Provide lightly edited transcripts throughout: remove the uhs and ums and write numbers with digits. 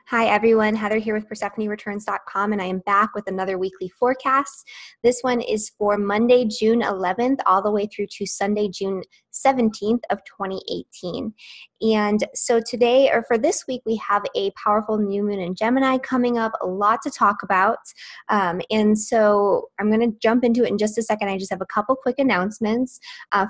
Hi everyone, Heather here with PersephoneReturns.com, and I am back with another weekly forecast. This one is for Monday, June 11th, all the way through to Sunday, June 17th of 2018. And so today, or for this week, we have a powerful new moon in Gemini coming up, a lot to talk about. And so I'm going to jump into it in just a second. I just have a couple quick announcements.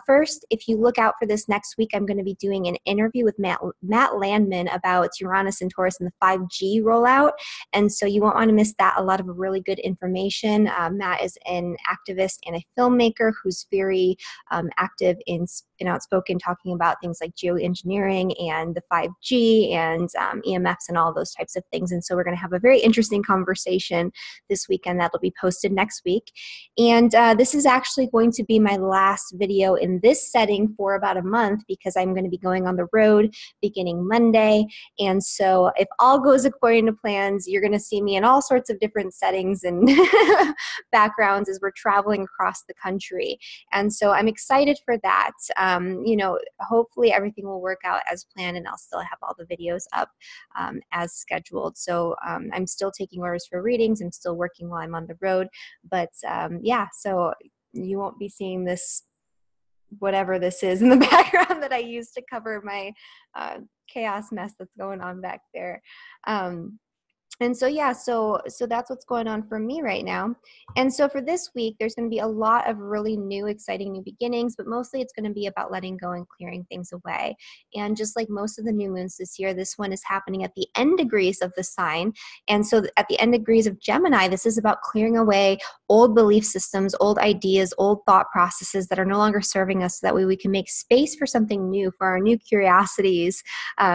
First, if you look out for this next week, I'm going to be doing an interview with Matt Landman about Uranus and Taurus and the 5G rollout. And so you won't want to miss that. A lot of really good information. Matt is an activist and a filmmaker who's very active and outspoken, talking about things like geoengineering and the 5G and EMFs and all those types of things. And so we're going to have a very interesting conversation this weekend that'll be posted next week. And this is actually going to be my last video in this setting for about a month, because I'm going to be going on the road beginning Monday. And so if all goes according to plans, you're going to see me in all sorts of different settings and backgrounds as we're traveling across the country. And so I'm excited for that. Hopefully everything will work out as planned, and I'll still have all the videos up as scheduled. So I'm still taking orders for readings. I'm still working while I'm on the road. But yeah, so you won't be seeing this, whatever this is in the background that I use to cover my chaos mess that's going on back there. And so, yeah, so that's what's going on for me right now. And so for this week, there's going to be a lot of really new, exciting new beginnings, but mostly it's going to be about letting go and clearing things away. And just like most of the new moons this year, this one is happening at the end degrees of the sign. And so at the end degrees of Gemini, this is about clearing away old belief systems, old ideas, old thought processes that are no longer serving us, so that way we can make space for something new, for our new curiosities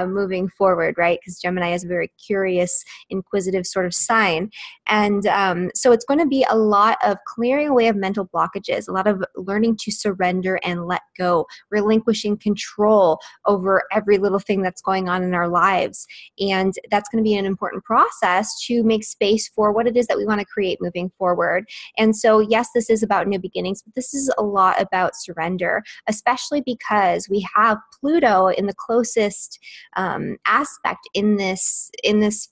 moving forward, right? Because Gemini is a very curious, inquisitive sort of sign. And so it's going to be a lot of clearing away of mental blockages, a lot of learning to surrender and let go, relinquishing control over every little thing that's going on in our lives. And that's going to be an important process to make space for what it is that we want to create moving forward. And so, yes, this is about new beginnings, but this is a lot about surrender, especially because we have Pluto in the closest aspect in this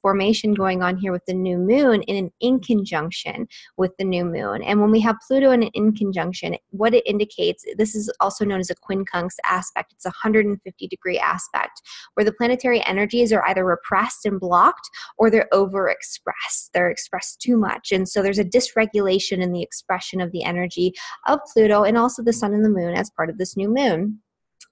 formation going on here with the new moon, in conjunction with the new moon. And when we have Pluto in conjunction, what it indicates, this is also known as a quincunx aspect. It's a 150-degree aspect where the planetary energies are either repressed and blocked, or they're overexpressed. They're expressed too much. And so there's a dysregulation in the expression of the energy of Pluto and also the sun and the moon as part of this new moon.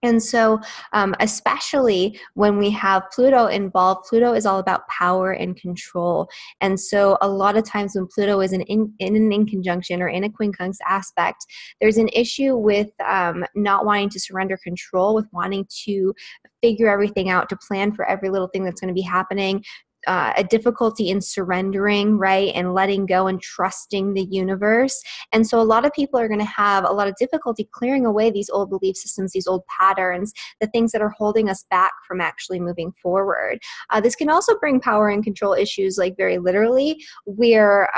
And so especially when we have Pluto involved, Pluto is all about power and control. And so a lot of times when Pluto is in an conjunction or in a quincunx aspect, there's an issue with not wanting to surrender control, with wanting to figure everything out, to plan for every little thing that's going to be happening, a difficulty in surrendering, right, and letting go and trusting the universe. And so a lot of people are going to have a lot of difficulty clearing away these old belief systems, these old patterns, the things that are holding us back from actually moving forward. This can also bring power and control issues, like very literally, where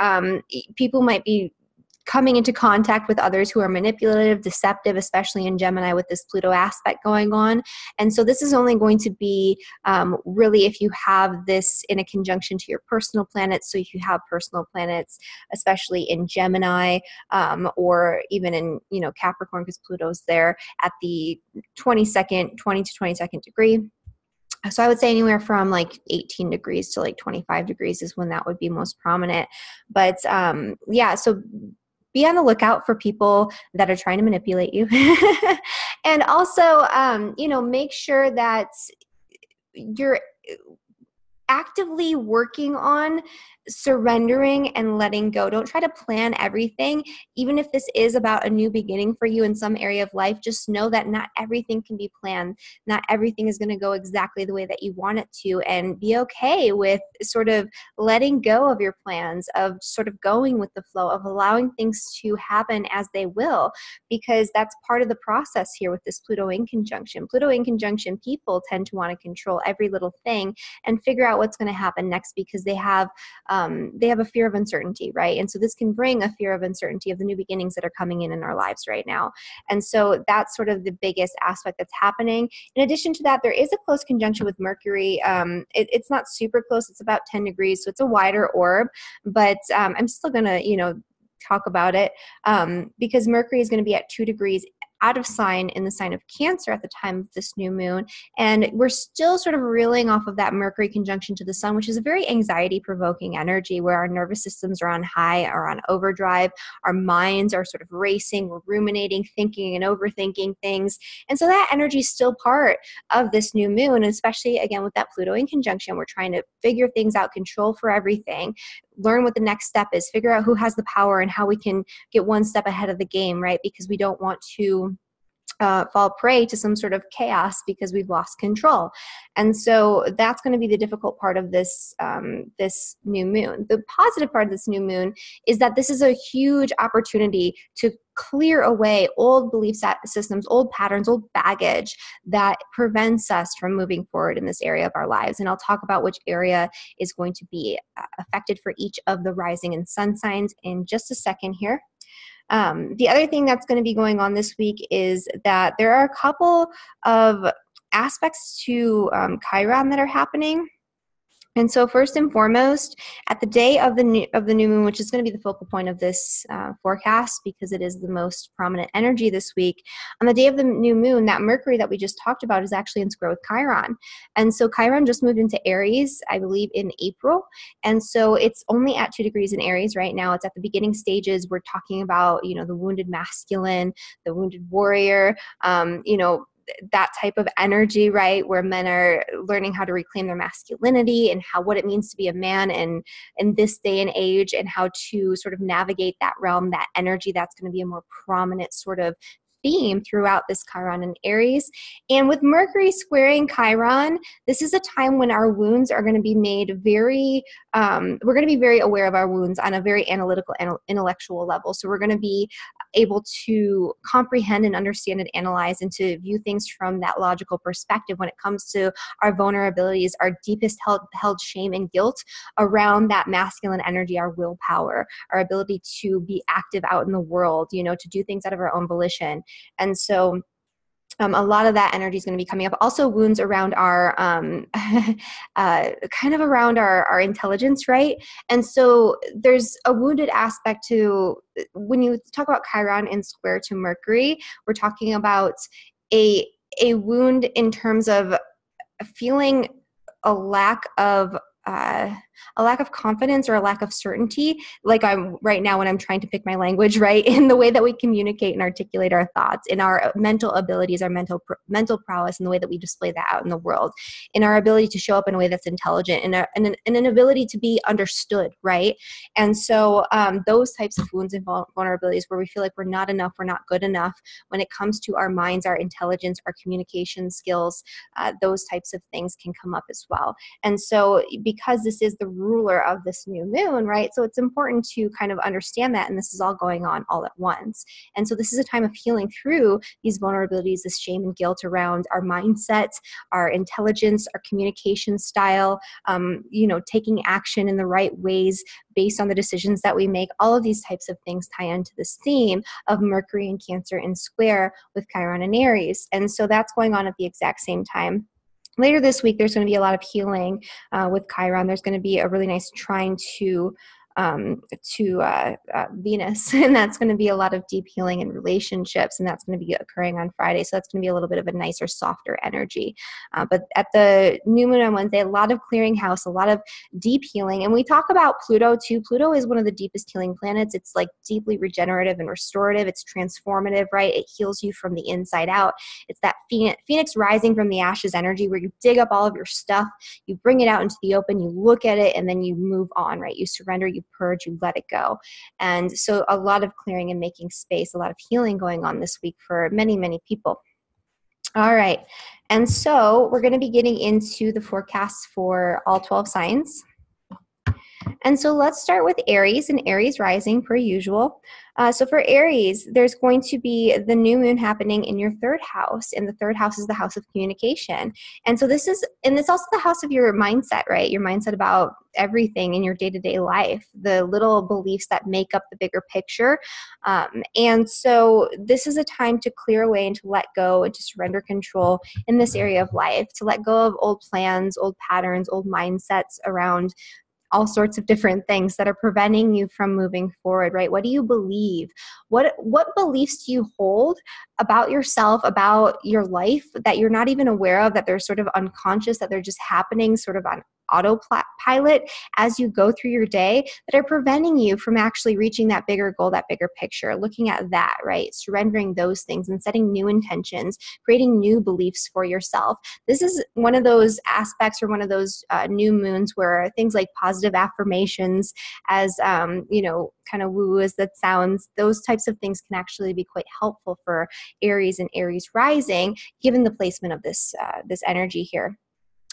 people might be coming into contact with others who are manipulative, deceptive, especially in Gemini with this Pluto aspect going on. And so this is only going to be really if you have this in a conjunction to your personal planets. So if you have personal planets, especially in Gemini or even in Capricorn, because Pluto's there at the 20 to 22nd degree. So I would say anywhere from like 18 degrees to like 25 degrees is when that would be most prominent. But yeah, so be on the lookout for people that are trying to manipulate you. And also, make sure that you're actively working on surrendering and letting go. Don't try to plan everything. Even if this is about a new beginning for you in some area of life, just know that not everything can be planned. Not everything is going to go exactly the way that you want it to, and be okay with sort of letting go of your plans, of sort of going with the flow, of allowing things to happen as they will, because that's part of the process here with this Pluto in conjunction. Pluto in conjunction people tend to want to control every little thing and figure out about what's going to happen next because they have a fear of uncertainty, right? And so this can bring a fear of uncertainty of the new beginnings that are coming in our lives right now. And so that's sort of the biggest aspect that's happening. In addition to that, there is a close conjunction with Mercury. It's not super close. It's about 10 degrees. So it's a wider orb, but I'm still going to, talk about it because Mercury is going to be at 2 degrees out of sign in the sign of Cancer at the time of this new moon. And we're still sort of reeling off of that Mercury conjunction to the sun, which is a very anxiety-provoking energy where our nervous systems are on high or on overdrive. Our minds are sort of racing, we're ruminating, thinking and overthinking things. And so that energy is still part of this new moon, and especially, again, with that Pluto in conjunction, we're trying to figure things out, control for everything, learn what the next step is, figure out who has the power and how we can get one step ahead of the game, right? Because we don't want to fall prey to some sort of chaos because we've lost control. And so that's going to be the difficult part of this this new moon. The positive part of this new moon is that this is a huge opportunity to clear away old belief systems, old patterns, old baggage that prevents us from moving forward in this area of our lives. And I'll talk about which area is going to be affected for each of the rising and sun signs in just a second here. The other thing that's going to be going on this week is that there are a couple of aspects to Chiron that are happening. And so first and foremost, at the day of the new moon, which is going to be the focal point of this forecast because it is the most prominent energy this week, on the day of the new moon, that Mercury that we just talked about is actually in square with Chiron. And so Chiron just moved into Aries, I believe, in April. And so it's only at 2 degrees in Aries right now. It's at the beginning stages. We're talking about, the wounded masculine, the wounded warrior, that type of energy, right? Where men are learning how to reclaim their masculinity and what it means to be a man in this day and age, and how to sort of navigate that realm, that energy. That's going to be a more prominent sort of theme throughout this Chiron and Aries. And with Mercury squaring Chiron, this is a time when our wounds are going to be made very, we're going to be very aware of our wounds on a very analytical and intellectual level. So we're going to be able to comprehend and understand and analyze and to view things from that logical perspective when it comes to our vulnerabilities, our deepest held shame and guilt around that masculine energy, our willpower, our ability to be active out in the world, to do things out of our own volition. And so a lot of that energy is going to be coming up. Also wounds around our, kind of around our intelligence, right? And so there's a wounded aspect to, when you talk about Chiron in square to Mercury, we're talking about a wound in terms of feeling a lack of confidence or a lack of certainty, like I'm right now when I'm trying to pick my language, right, in the way that we communicate and articulate our thoughts, in our mental abilities, our mental prowess, and the way that we display that out in the world, in our ability to show up in a way that's intelligent, and an ability to be understood, right? And so those types of wounds and vulnerabilities where we feel like we're not enough, we're not good enough when it comes to our minds, our intelligence, our communication skills, those types of things can come up as well. And so because this is the ruler of this new moon, right? So it's important to kind of understand that, and this is all going on all at once. And so this is a time of healing through these vulnerabilities, this shame and guilt around our mindset, our intelligence, our communication style, taking action in the right ways based on the decisions that we make. All of these types of things tie into this theme of Mercury and Cancer in square with Chiron and Aries. And so that's going on at the exact same time. Later this week, there's going to be a lot of healing with Chiron. There's going to be a really nice trine to Venus, and that's going to be a lot of deep healing in relationships, and that's going to be occurring on Friday. So that's going to be a little bit of a nicer, softer energy. But at the new moon on Wednesday, a lot of clearing house, a lot of deep healing. And we talk about Pluto too. Pluto is one of the deepest healing planets. It's like deeply regenerative and restorative. It's transformative, right? It heals you from the inside out. It's that phoenix rising from the ashes energy where you dig up all of your stuff, you bring it out into the open, you look at it, and then you move on, right? You surrender, you purge, you let it go. And so a lot of clearing and making space, a lot of healing going on this week for many, many people. All right. And so we're going to be getting into the forecasts for all 12 signs. And so let's start with Aries and Aries rising per usual. So for Aries, there's going to be the new moon happening in your third house, and the third house is the house of communication. And so it's also the house of your mindset, right? Your mindset about everything in your day-to-day life, the little beliefs that make up the bigger picture. And so this is a time to clear away and to let go and to surrender control in this area of life, to let go of old plans, old patterns, old mindsets around all sorts of different things that are preventing you from moving forward, right? What do you believe? What beliefs do you hold about yourself, about your life that you're not even aware of, that they're sort of unconscious, that they're just happening sort of on autopilot as you go through your day, that are preventing you from actually reaching that bigger goal, that bigger picture, looking at that, right? Surrendering those things and setting new intentions, creating new beliefs for yourself. This is one of those aspects or one of those new moons where things like positive affirmations, as kind of woo as that sounds, those types of things can actually be quite helpful for Aries and Aries rising, given the placement of this energy here.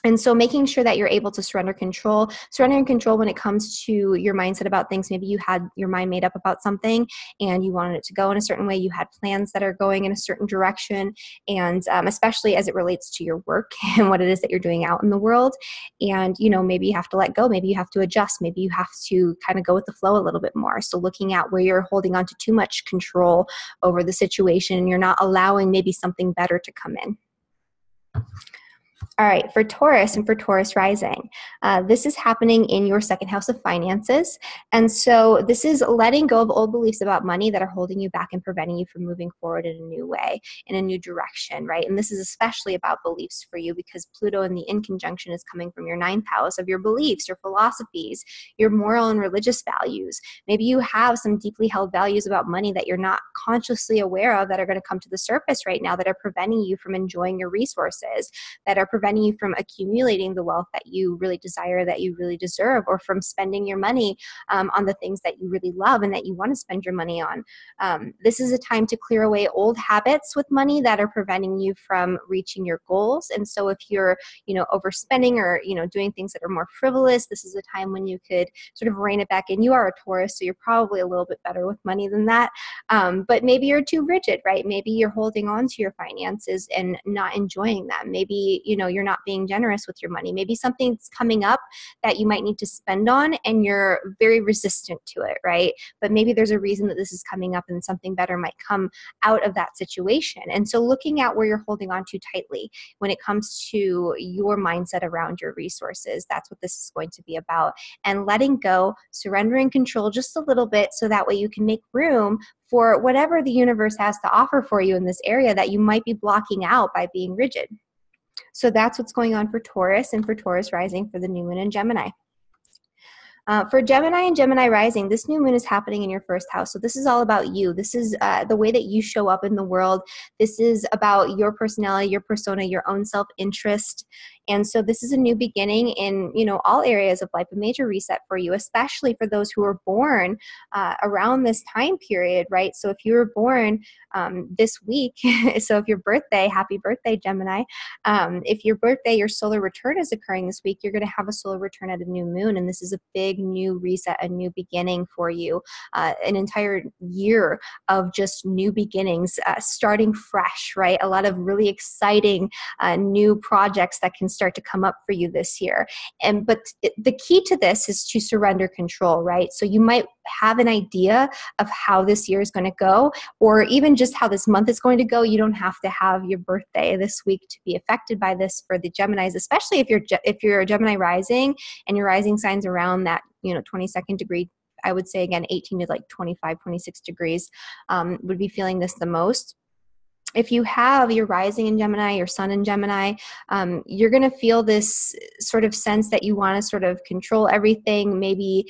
And so making sure that you're able to surrendering control when it comes to your mindset about things. Maybe you had your mind made up about something and you wanted it to go in a certain way. You had plans that are going in a certain direction, and especially as it relates to your work and what it is that you're doing out in the world. And, maybe you have to let go. Maybe you have to adjust. Maybe you have to kind of go with the flow a little bit more. So looking at where you're holding on to too much control over the situation and you're not allowing maybe something better to come in. All right, for Taurus and for Taurus rising, this is happening in your second house of finances. And so this is letting go of old beliefs about money that are holding you back and preventing you from moving forward in a new way, in a new direction, right? And this is especially about beliefs for you because Pluto in the in conjunction is coming from your ninth house of your beliefs, your philosophies, your moral and religious values. Maybe you have some deeply held values about money that you're not consciously aware of that are going to come to the surface right now that are preventing you from enjoying your resources, that are preventing you from accumulating the wealth that you really desire, that you really deserve, or from spending your money on the things that you really love and that you want to spend your money on. This is a time to clear away old habits with money that are preventing you from reaching your goals. And so if you're, overspending or, doing things that are more frivolous, this is a time when you could sort of rein it back in. You are a Taurus, so you're probably a little bit better with money than that. But maybe you're too rigid, right? Maybe you're holding on to your finances and not enjoying them. Maybe, you're not being generous with your money. Maybe something's coming up that you might need to spend on and you're very resistant to it, right? But maybe there's a reason that this is coming up and something better might come out of that situation. And so looking at where you're holding on too tightly when it comes to your mindset around your resources, that's what this is going to be about. And letting go, surrendering control just a little bit so that way you can make room for whatever the universe has to offer for you in this area that you might be blocking out by being rigid. So that's what's going on for Taurus and for Taurus rising for the new moon in Gemini. For Gemini and Gemini rising, this new moon is happening in your first house. So this is all about you. This is the way that you show up in the world. This is about your personality, your persona, your own self-interest. And so this is a new beginning in, all areas of life, a major reset for you, especially for those who were born around this time period, right? So if you were born this week, so if your birthday, happy birthday, Gemini. If your birthday, your solar return is occurring this week, you're going to have a solar return at a new moon. And this is a big new reset, a new beginning for you, an entire year of just new beginnings, starting fresh, right? A lot of really exciting new projects that can start to come up for you this year. But the key to this is to surrender control, right? So you might have an idea of how this year is going to go, or even just how this month is going to go. You don't have to have your birthday this week to be affected by this for the Geminis, especially if you're a Gemini rising and your rising signs around that 22nd degree. I would say again 18 to like 25, 26 degrees would be feeling this the most. If you have your rising in Gemini, your sun in Gemini, you're going to feel this sort of sense that you want to sort of control everything. Maybe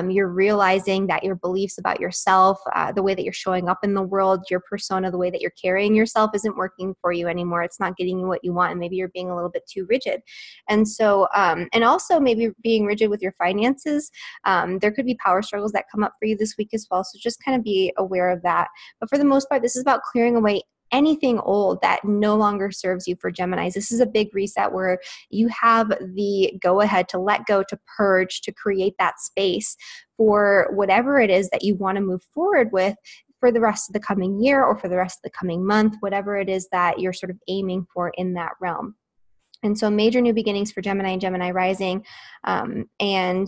you're realizing that your beliefs about yourself, the way that you're showing up in the world, your persona, the way that you're carrying yourself isn't working for you anymore. It's not getting you what you want. And maybe you're being a little bit too rigid. And so, and also maybe being rigid with your finances. There could be power struggles that come up for you this week as well. So just kind of be aware of that. But for the most part, this is about clearing away anything old that no longer serves you for Geminis. This is a big reset where you have the go-ahead to let go, to purge, to create that space for whatever it is that you want to move forward with for the rest of the coming year or for the rest of the coming month, whatever it is that you're sort of aiming for in that realm. And so major new beginnings for Gemini and Gemini rising. And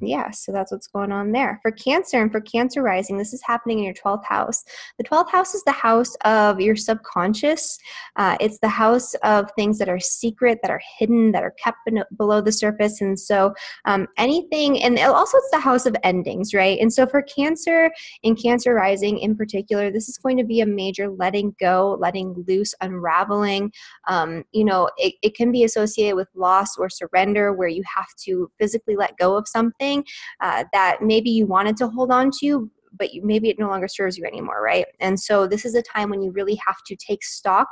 yeah, so that's what's going on there. For Cancer and for Cancer rising, this is happening in your 12th house. The 12th house is the house of your subconscious. It's the house of things that are secret, that are hidden, that are kept below the surface. And so anything, and also it's the house of endings, right? And so for Cancer and Cancer rising in particular, this is going to be a major letting go, letting loose, unraveling. It can be associated with loss or surrender, where you have to physically let go of something that maybe you wanted to hold on to, but maybe it no longer serves you anymore, right? And so this is a time when you really have to take stock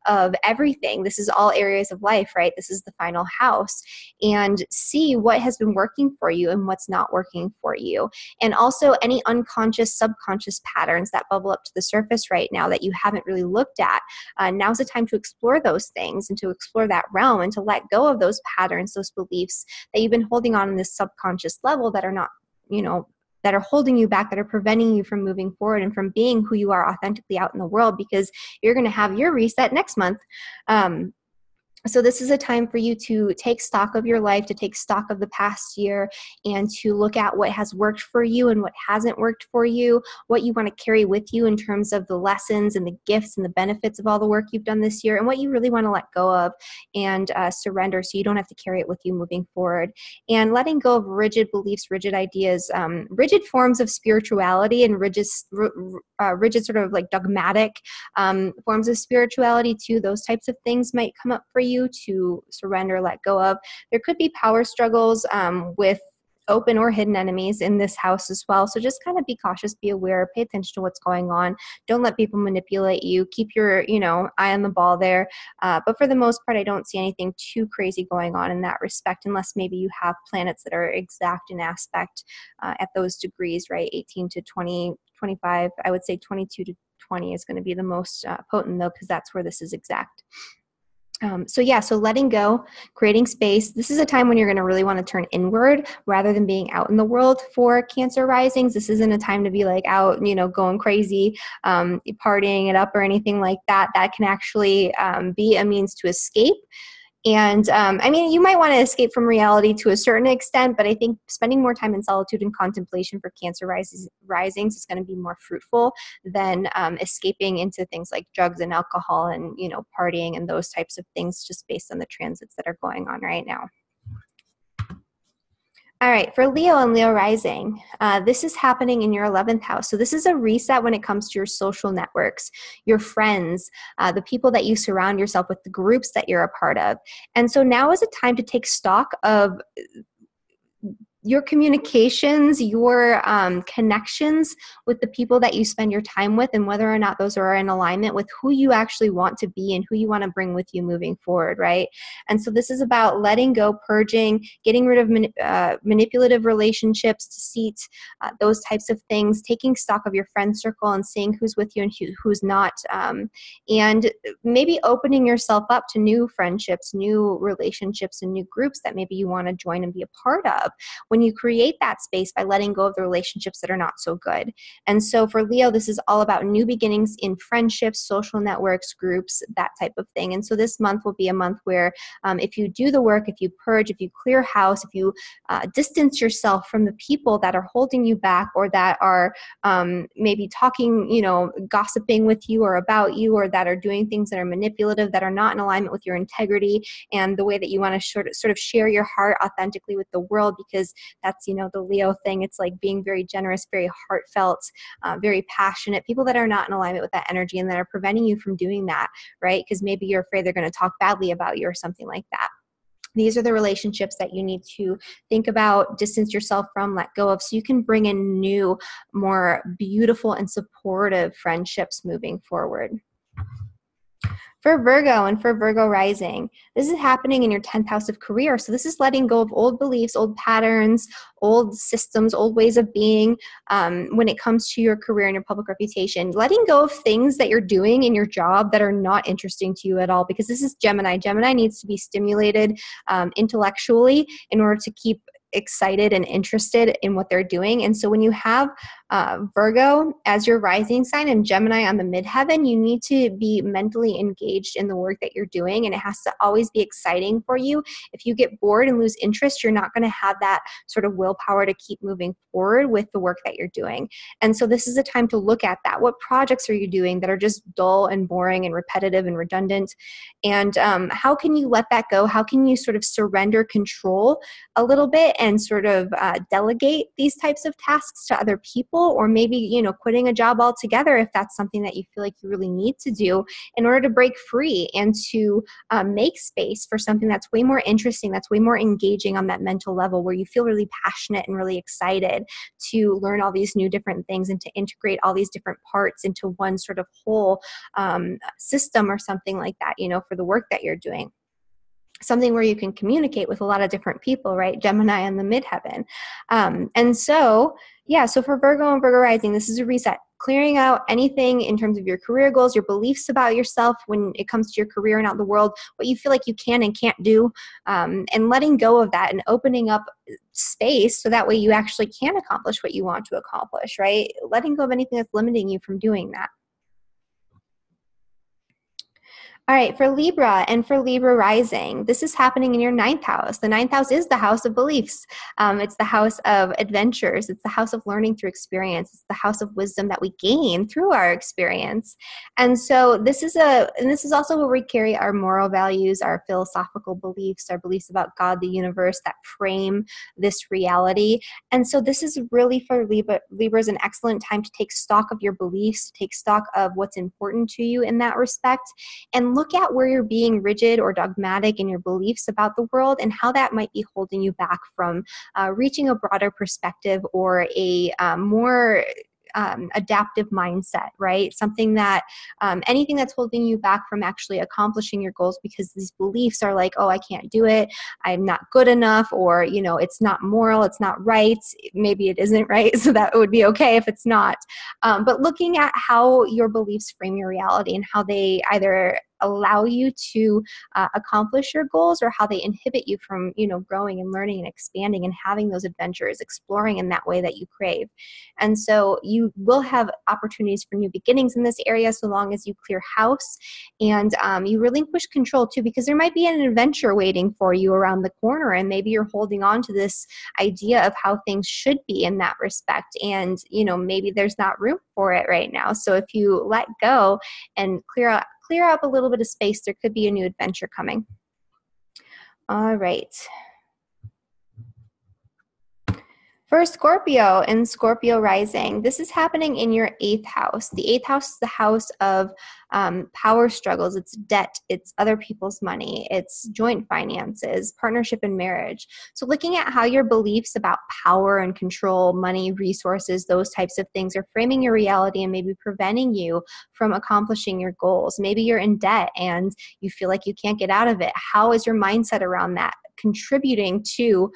of everything. This is all areas of life, right? This is the final house, and see what has been working for you and what's not working for you. And also any unconscious, subconscious patterns that bubble up to the surface right now that you haven't really looked at. Now's the time to explore those things and to explore that realm and to let go of those patterns, those beliefs that you've been holding on this subconscious level that are not, that are holding you back, that are preventing you from moving forward and from being who you are authentically out in the world, because you're going to have your reset next month. So this is a time for you to take stock of your life, to take stock of the past year, and to look at what has worked for you and what hasn't worked for you, what you want to carry with you in terms of the lessons and the gifts and the benefits of all the work you've done this year, and what you really want to let go of and surrender so you don't have to carry it with you moving forward. And letting go of rigid beliefs, rigid ideas, rigid forms of spirituality, and rigid sort of like dogmatic forms of spirituality too. Those types of things might come up for you to surrender, let go of. There could be power struggles with open or hidden enemies in this house as well. So just kind of be cautious, be aware, pay attention to what's going on. Don't let people manipulate you. Keep your, eye on the ball there. But for the most part, I don't see anything too crazy going on in that respect, unless maybe you have planets that are exact in aspect at those degrees, right? 18 to 20, 25. I would say 22 to 20 is going to be the most potent though, because that's where this is exact. So letting go, creating space. This is a time when you're going to really want to turn inward rather than being out in the world for Cancer risings. This isn't a time to be like out, going crazy, partying it up or anything like that. That can actually be a means to escape. And you might want to escape from reality to a certain extent, but I think spending more time in solitude and contemplation for Cancer risings is going to be more fruitful than escaping into things like drugs and alcohol and, partying and those types of things, just based on the transits that are going on right now. All right, for Leo and Leo rising, this is happening in your 11th house. So this is a reset when it comes to your social networks, your friends, the people that you surround yourself with, the groups that you're a part of. And so now is a time to take stock of your communications, your connections with the people that you spend your time with, and whether or not those are in alignment with who you actually want to be and who you want to bring with you moving forward, right? And so this is about letting go, purging, getting rid of manipulative relationships, deceit, those types of things, taking stock of your friend circle and seeing who's with you and who's not, and maybe opening yourself up to new friendships, new relationships, and new groups that maybe you want to join and be a part of, when you create that space by letting go of the relationships that are not so good. And so for Leo, this is all about new beginnings in friendships, social networks, groups, that type of thing. And so this month will be a month where if you do the work, if you purge, if you clear house, if you distance yourself from the people that are holding you back or that are maybe talking, gossiping with you or about you, or that are doing things that are manipulative, that are not in alignment with your integrity and the way that you want to sort of share your heart authentically with the world, because that's, the Leo thing. It's like being very generous, very heartfelt, very passionate. People that are not in alignment with that energy and that are preventing you from doing that, right? Because maybe you're afraid they're going to talk badly about you or something like that. These are the relationships that you need to think about, distance yourself from, let go of, so you can bring in new, more beautiful and supportive friendships moving forward. For Virgo and for Virgo rising, this is happening in your 10th house of career. So this is letting go of old beliefs, old patterns, old systems, old ways of being when it comes to your career and your public reputation. Letting go of things that you're doing in your job that are not interesting to you at all, because this is Gemini. Gemini needs to be stimulated intellectually in order to keep excited and interested in what they're doing. And so when you have Virgo as your rising sign and Gemini on the midheaven, you need to be mentally engaged in the work that you're doing, and it has to always be exciting for you. If you get bored and lose interest, you're not going to have that sort of willpower to keep moving forward with the work that you're doing. And so this is a time to look at that. What projects are you doing that are just dull and boring and repetitive and redundant? And how can you let that go? How can you sort of surrender control a little bit and sort of delegate these types of tasks to other people, or maybe, you know, quitting a job altogether if that's something that you feel like you really need to do in order to break free and to make space for something that's way more interesting, that's way more engaging on that mental level, where you feel really passionate and really excited to learn all these new different things and to integrate all these different parts into one sort of whole system or something like that, you know, for the work that you're doing. Something where you can communicate with a lot of different people, right? Gemini and the midheaven. And so, yeah, so for Virgo and Virgo rising, this is a reset. Clearing out anything in terms of your career goals, your beliefs about yourself when it comes to your career and out in the world, what you feel like you can and can't do, and letting go of that and opening up space so that way you actually can accomplish what you want to accomplish, right? Letting go of anything that's limiting you from doing that. All right, for Libra and for Libra rising, this is happening in your 9th house. The 9th house is the house of beliefs. It's the house of adventures. It's the house of learning through experience. It's the house of wisdom that we gain through our experience. And so this is also where we carry our moral values, our philosophical beliefs, our beliefs about God, the universe, that frame this reality. And so this is really for Libra. Libra is an excellent time to take stock of your beliefs, to take stock of what's important to you in that respect, and look at where you're being rigid or dogmatic in your beliefs about the world and how that might be holding you back from reaching a broader perspective or a more adaptive mindset, right? Something that, anything that's holding you back from actually accomplishing your goals because these beliefs are like, oh, I can't do it, I'm not good enough, or, you know, it's not moral, it's not right, maybe it isn't right, so that would be okay if it's not. But looking at how your beliefs frame your reality and how they either allow you to accomplish your goals or how they inhibit you from, you know, growing and learning and expanding and having those adventures, exploring in that way that you crave. And so you will have opportunities for new beginnings in this area so long as you clear house and you relinquish control too, because there might be an adventure waiting for you around the corner, and maybe you're holding on to this idea of how things should be in that respect, and, you know, maybe there's not room for it right now. So if you let go and clear up a little bit of space, there could be a new adventure coming. All right. For Scorpio and Scorpio rising, this is happening in your 8th house. The 8th house is the house of power struggles. It's debt. It's other people's money. It's joint finances, partnership and marriage. So looking at how your beliefs about power and control, money, resources, those types of things are framing your reality and maybe preventing you from accomplishing your goals. Maybe you're in debt and you feel like you can't get out of it. How is your mindset around that contributing to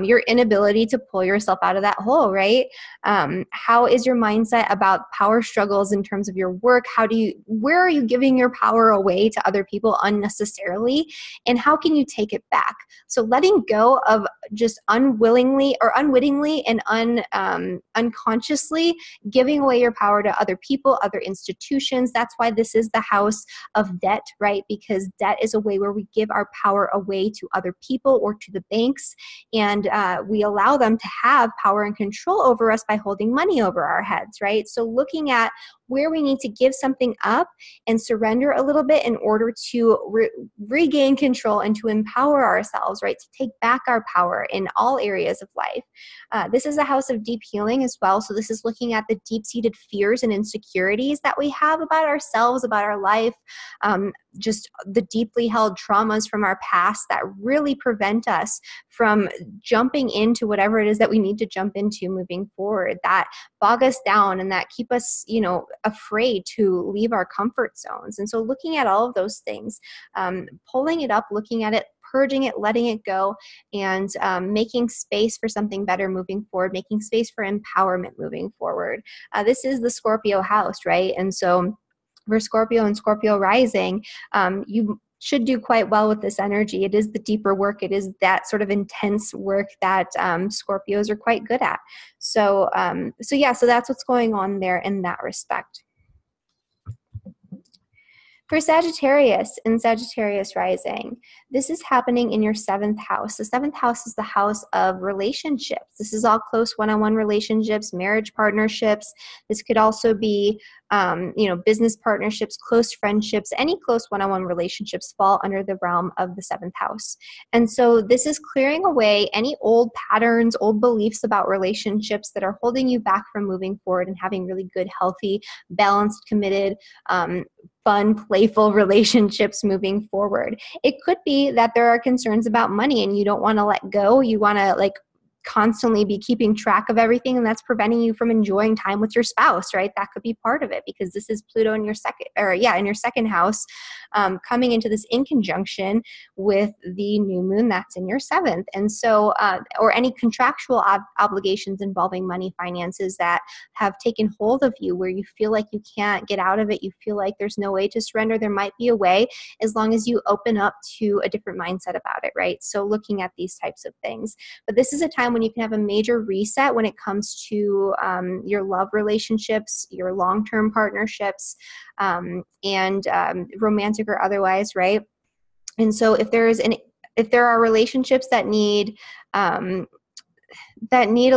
your inability to pull yourself out of that hole, right? How is your mindset about power struggles in terms of your work? Where are you giving your power away to other people unnecessarily? And how can you take it back? So letting go of just unwillingly or unwittingly and unconsciously giving away your power to other people, other institutions. That's why this is the house of debt, right? Because debt is a way where we give our power away to other people or to the banks, and we allow them to have power and control over us by holding money over our heads, right? So looking at where we need to give something up and surrender a little bit in order to regain control and to empower ourselves, right? To take back our power in all areas of life. This is a house of deep healing as well. So this is looking at the deep-seated fears and insecurities that we have about ourselves, about our life, just the deeply held traumas from our past that really prevent us from jumping into whatever it is that we need to jump into moving forward, that bog us down and that keep us, afraid to leave our comfort zones. And so looking at all of those things, pulling it up, looking at it, purging it, letting it go, and making space for something better moving forward, making space for empowerment moving forward. This is the Scorpio house, right? And so for Scorpio and Scorpio rising, you should do quite well with this energy. It is the deeper work. It is that sort of intense work that Scorpios are quite good at. So that's what's going on there in that respect. For Sagittarius and Sagittarius rising, this is happening in your 7th house. The 7th house is the house of relationships. This is all close one-on-one relationships, marriage partnerships. This could also be, business partnerships, close friendships. Any close one-on-one relationships fall under the realm of the 7th house. And so this is clearing away any old patterns, old beliefs about relationships that are holding you back from moving forward and having really good, healthy, balanced, committed, fun, playful relationships moving forward. It could be that there are concerns about money and you don't want to let go. You want to constantly be keeping track of everything, and that's preventing you from enjoying time with your spouse, right? That could be part of it, because this is Pluto in your second house, coming into this in conjunction with the new moon that's in your 7th. And so, or any contractual obligations involving money, finances that have taken hold of you, where you feel like you can't get out of it, you feel like there's no way to surrender. There might be a way, as long as you open up to a different mindset about it, right? So looking at these types of things. But this is a time when you can have a major reset when it comes to your love relationships, your long-term partnerships, and romantic or otherwise, right? And so if there are relationships that need a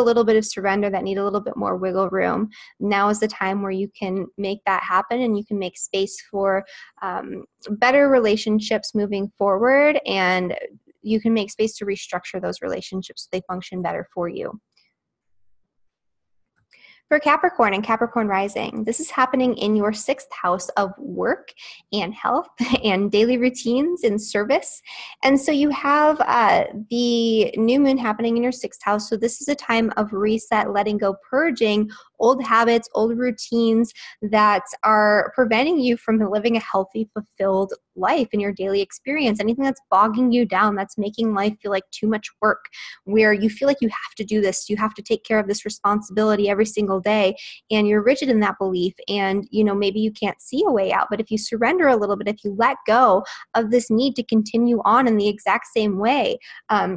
little bit of surrender, that need a little bit more wiggle room, now is the time where you can make that happen, and you can make space for better relationships moving forward, and you can make space to restructure those relationships so they function better for you. For Capricorn and Capricorn rising, this is happening in your 6th house of work and health and daily routines and service. And so you have the new moon happening in your 6th house. So this is a time of reset, letting go, purging old habits, old routines that are preventing you from living a healthy, fulfilled life in your daily experience. Anything that's bogging you down, that's making life feel like too much work, where you feel like you have to do this, you have to take care of this responsibility every single day, and you're rigid in that belief, and maybe you can't see a way out. But if you surrender a little bit, if you let go of this need to continue on in the exact same way,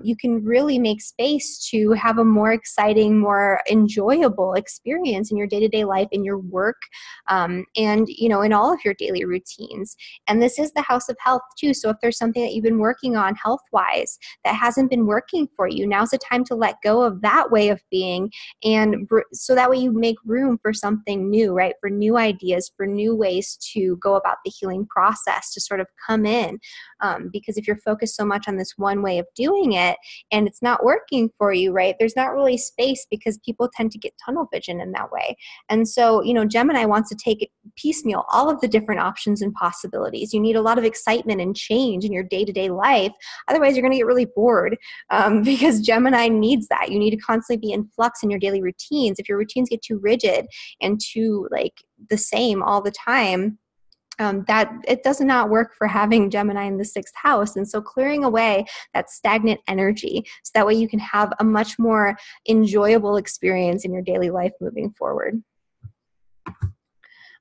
you can really make space to have a more exciting, more enjoyable experience in your day-to-day life, in your work, and in all of your daily routines. And this is the house of health too. So if there's something that you've been working on health-wise that hasn't been working for you, now's the time to let go of that way of being, and so that way you make room for something new, right? For new ideas, for new ways to go about the healing process, to sort of come in. Because if you're focused so much on this one way of doing it and it's not working for you, right, there's not really space, because people tend to get tunnel vision in that way. And so, Gemini wants to take it piecemeal, all of the different options and possibilities. You need a lot of excitement and change in your day-to-day life. Otherwise, you're going to get really bored, because Gemini needs that. You need to constantly be in flux in your daily routines. If your routines get too rigid and too the same all the time, that it does not work for having Gemini in the 6th house. And so clearing away that stagnant energy, so that way you can have a much more enjoyable experience in your daily life moving forward.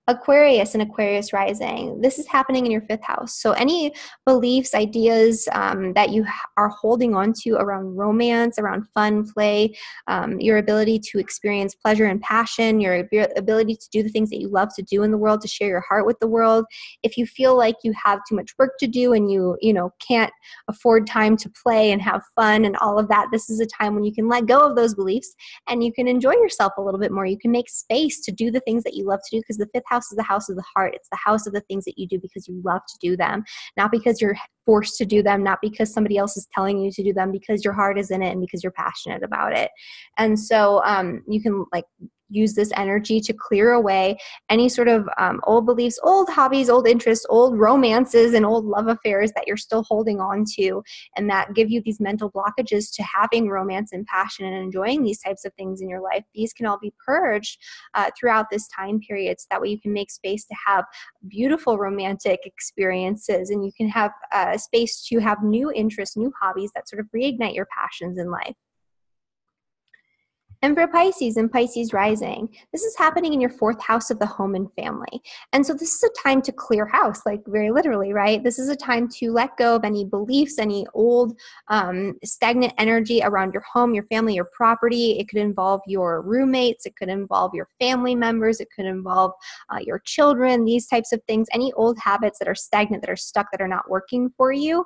Aquarius and Aquarius rising, this is happening in your 5th house. So any beliefs, ideas that you are holding on to around romance, around fun, play, your ability to experience pleasure and passion, your ability to do the things that you love to do in the world, to share your heart with the world. If you feel like you have too much work to do and you can't afford time to play and have fun and all of that, this is a time when you can let go of those beliefs and you can enjoy yourself a little bit more. You can make space to do the things that you love to do, because the 5th house is the house of the heart. It's the house of the things that you do because you love to do them, not because you're forced to do them, not because somebody else is telling you to do them, because your heart is in it and because you're passionate about it. And so you can use this energy to clear away any sort of old beliefs, old hobbies, old interests, old romances, and old love affairs that you're still holding on to, and that give you these mental blockages to having romance and passion and enjoying these types of things in your life. These can all be purged throughout this time period, so that way you can make space to have beautiful romantic experiences, and you can have space to have new interests, new hobbies that sort of reignite your passions in life. And for Pisces and Pisces rising, this is happening in your 4th house of the home and family. And so this is a time to clear house, like very literally, right? This is a time to let go of any beliefs, any old stagnant energy around your home, your family, your property. It could involve your roommates. It could involve your family members. It could involve your children, these types of things, any old habits that are stagnant, that are stuck, that are not working for you.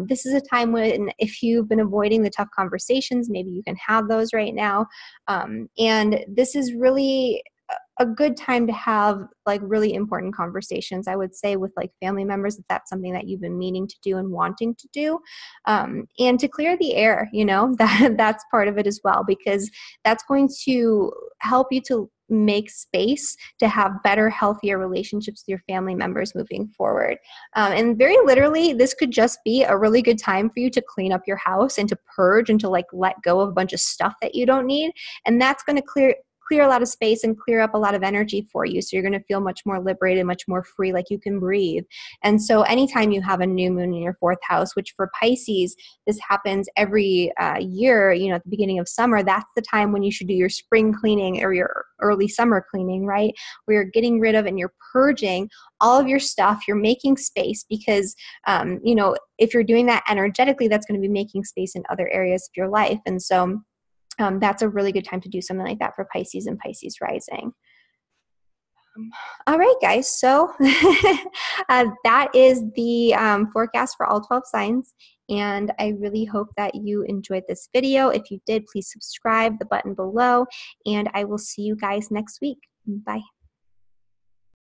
This is a time when, if you've been avoiding the tough conversations, maybe you can have those right now. And this is really a good time to have like really important conversations, I would say, with like family members, if that's something that you've been meaning to do and wanting to do, and to clear the air, that's part of it as well, because that's going to help you to make space to have better, healthier relationships with your family members moving forward. And very literally, this could just be a really good time for you to clean up your house and to purge and to like let go of a bunch of stuff that you don't need. And that's going to clear a lot of space and clear up a lot of energy for you. So you're going to feel much more liberated, much more free, like you can breathe. And so anytime you have a new moon in your 4th house, which for Pisces, this happens every year, at the beginning of summer, that's the time when you should do your spring cleaning or your early summer cleaning, right? Where you're getting rid of and you're purging all of your stuff. You're making space because, if you're doing that energetically, that's going to be making space in other areas of your life. And so that's a really good time to do something like that for Pisces and Pisces rising. All right, guys. So that is the forecast for all 12 signs. And I really hope that you enjoyed this video. If you did, please subscribe, the button below, and I will see you guys next week. Bye.